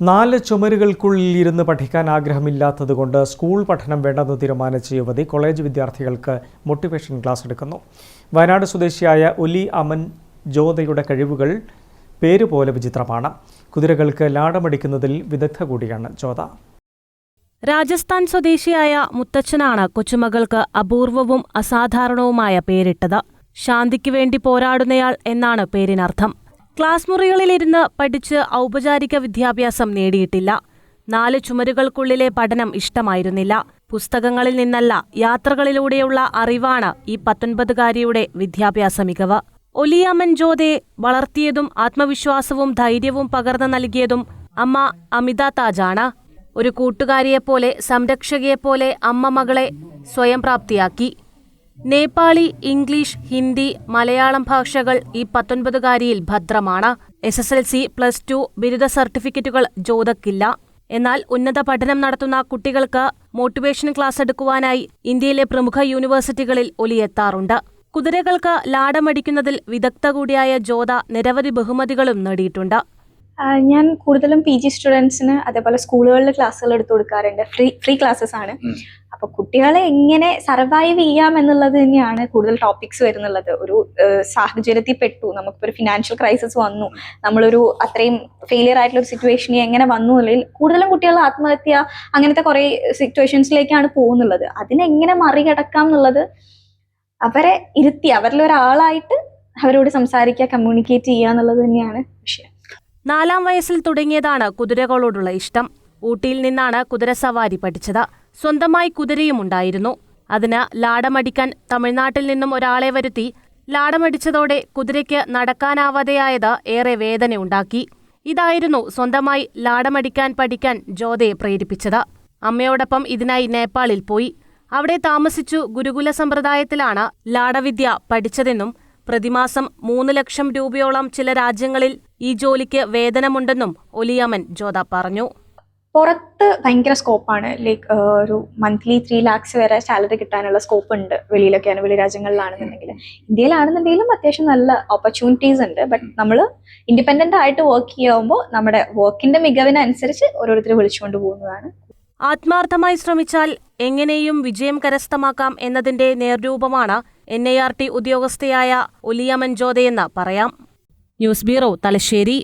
4 ചുമരുകൾക്കുള്ളിൽ ഇരുന്ന് പഠിക്കാൻ ആഗ്രഹമില്ലാത്തതുകൊണ്ട് സ്കൂൾ പഠനം വേണ്ടെന്ന് തീരുമാനിച്ച യുവതി കോളേജ് വിദ്യാർത്ഥികൾക്ക് മോട്ടിവേഷൻ ക്ലാസ് എടുക്കുന്നു. വയനാട് സ്വദേശിയായ ഒലി അമൻ ജ്യോതയുടെ കഴിവുകൾ പേരുപോലെ വിചിത്രമാണ്. കുതിരകൾക്ക് ലാടമടിക്കുന്നതിൽ വിദഗ്ധ കൂടിയാണ് ജ്യോത. രാജസ്ഥാൻ സ്വദേശിയായ മുത്തച്ഛനാണ് കൊച്ചുമകൾക്ക് അപൂർവവും അസാധാരണവുമായ പേരിട്ടത്. ശാന്തിക്ക് വേണ്ടി പോരാടുന്നയാൾ എന്നാണ് പേരിനർത്ഥം. ക്ലാസ് മുറികളിലിരുന്ന് പഠിച്ച് ഔപചാരിക വിദ്യാഭ്യാസം നേടിയിട്ടില്ല. 4 ചുമരുകൾക്കുള്ളിലെ പഠനം ഇഷ്ടമായിരുന്നില്ല. പുസ്തകങ്ങളിൽ നിന്നല്ല, യാത്രകളിലൂടെയുള്ള അറിവാണ് ഈ 19കാരിയുടെ വിദ്യാഭ്യാസ മികവ്. ഒലി അമൻ ജ്യോതയെ വളർത്തിയതും ആത്മവിശ്വാസവും ധൈര്യവും പകർന്നു നൽകിയതും അമ്മ അമിത താജാണ്. ഒരു കൂട്ടുകാരിയെപ്പോലെ, സംരക്ഷകയെപ്പോലെ അമ്മ മകളെ സ്വയം പ്രാപ്തിയാക്കി. നേപ്പാളി, ഇംഗ്ലീഷ്, ഹിന്ദി, മലയാളം ഭാഷകൾ ഈ 19കാരിയിൽ ഭദ്രമാണ്. SSLC, +2 ബിരുദ സർട്ടിഫിക്കറ്റുകൾ ജ്യോതക്കില്ല. എന്നാൽ ഉന്നത പഠനം നടത്തുന്ന കുട്ടികൾക്ക് മോട്ടിവേഷൻ ക്ലാസ് എടുക്കുവാനായി ഇന്ത്യയിലെ പ്രമുഖ യൂണിവേഴ്സിറ്റികളിൽ ഒലി എത്താറുണ്ട്. കുതിരകൾക്ക് ലാടമടിക്കുന്നതിൽ വിദഗ്ധ കൂടിയായ ജ്യോത നിരവധി ബഹുമതികളും നേടിയിട്ടുണ്ട്. ഞാൻ കൂടുതലും PG സ്റ്റുഡൻസിന് അതേപോലെ സ്കൂളുകളിൽ ക്ലാസ്സുകൾ എടുത്തു കൊടുക്കാറുണ്ട്. ഫ്രീ ക്ലാസ്സസ് ആണ്. അപ്പൊ കുട്ടികളെ എങ്ങനെ സർവൈവ് ചെയ്യാം എന്നുള്ളത് തന്നെയാണ് കൂടുതൽ ടോപ്പിക്സ് വരുന്നുള്ളത്. ഒരു സാഹചര്യത്തിൽ പെട്ടു, നമുക്കിപ്പോൾ ഒരു ഫിനാൻഷ്യൽ ക്രൈസിസ് വന്നു, നമ്മളൊരു അത്രയും ഫെയിലിയർ ആയിട്ടുള്ള ഒരു സിറ്റുവേഷനിൽ എങ്ങനെ വന്നു എന്നുള്ളതിൽ കൂടുതലും കുട്ടികൾ ആത്മഹത്യ അങ്ങനത്തെ കുറെ സിറ്റുവേഷൻസിലേക്കാണ് പോകുന്നുള്ളത്. അതിനെങ്ങനെ മറികടക്കാം എന്നുള്ളത് അവരെ ഇരുത്തി അവരിൽ ഒരാളായിട്ട് അവരോട് സംസാരിക്കുക, കമ്മ്യൂണിക്കേറ്റ് ചെയ്യുക എന്നുള്ളത് തന്നെയാണ് വിഷയം. 4ാം വയസ്സിൽ തുടങ്ങിയതാണ് കുതിരകളോടുള്ള ഇഷ്ടം. ഊട്ടിയിൽ നിന്നാണ് കുതിരസവാരി പഠിച്ചത്. സ്വന്തമായി കുതിരയും ഉണ്ടായിരുന്നു. അതിന് ലാടമടിക്കാൻ തമിഴ്നാട്ടിൽ നിന്നും ഒരാളെ വരുത്തി. ലാടമടിച്ചതോടെ കുതിരയ്ക്ക് നടക്കാനാവാതെയായത് ഏറെ വേദനയുണ്ടാക്കി. ഇതായിരുന്നു സ്വന്തമായി ലാടമടിക്കാൻ പഠിക്കാൻ ജ്യോതയെ പ്രേരിപ്പിച്ചത്. അമ്മയോടൊപ്പം ഇതിനായി നേപ്പാളിൽ പോയി. അവിടെ താമസിച്ചു ഗുരുകുല സമ്പ്രദായത്തിലാണ് ലാടവിദ്യ പഠിച്ചതെന്നും പ്രതിമാസം 3 ലക്ഷം രൂപയോളം ചില രാജ്യങ്ങളിൽ ഈ ജോലിക്ക് വേതനമുണ്ടെന്നും ഒലി അമൻ ജ്യോത പറഞ്ഞു. പുറത്ത് ഭയങ്കര സ്കോപ്പാണ്. ലൈക്ക് ഒരു മന്ത്ലി 3 lakhs വരെ സാലറി കിട്ടാനുള്ള സ്കോപ്പ് ഉണ്ട് വെളിയിലൊക്കെയാണ്, വെളി രാജ്യങ്ങളിലാണെന്നുണ്ടെങ്കിൽ. ഇന്ത്യയിലാണെന്നുണ്ടെങ്കിലും അത്യാവശ്യം നല്ല ഓപ്പർച്യൂണിറ്റീസ് ഉണ്ട്. ബട്ട് നമ്മൾ ഇൻഡിപെൻഡന്റ് ആയിട്ട് വർക്ക് ചെയ്യുമ്പോൾ നമ്മുടെ വർക്കിന്റെ മികവിനനുസരിച്ച് ഓരോരുത്തരെ വിളിച്ചുകൊണ്ട് പോകുന്നതാണ്. ആത്മാർത്ഥമായി ശ്രമിച്ചാൽ എങ്ങനെയും വിജയം കരസ്ഥമാക്കാം എന്നതിന്റെ നേർരൂപമാണ് NIRT ഉദ്യോഗസ്ഥയായ ഒലി അമൻ ജ്യോതയെന്ന് പറയാം. News bureau, Thalassery.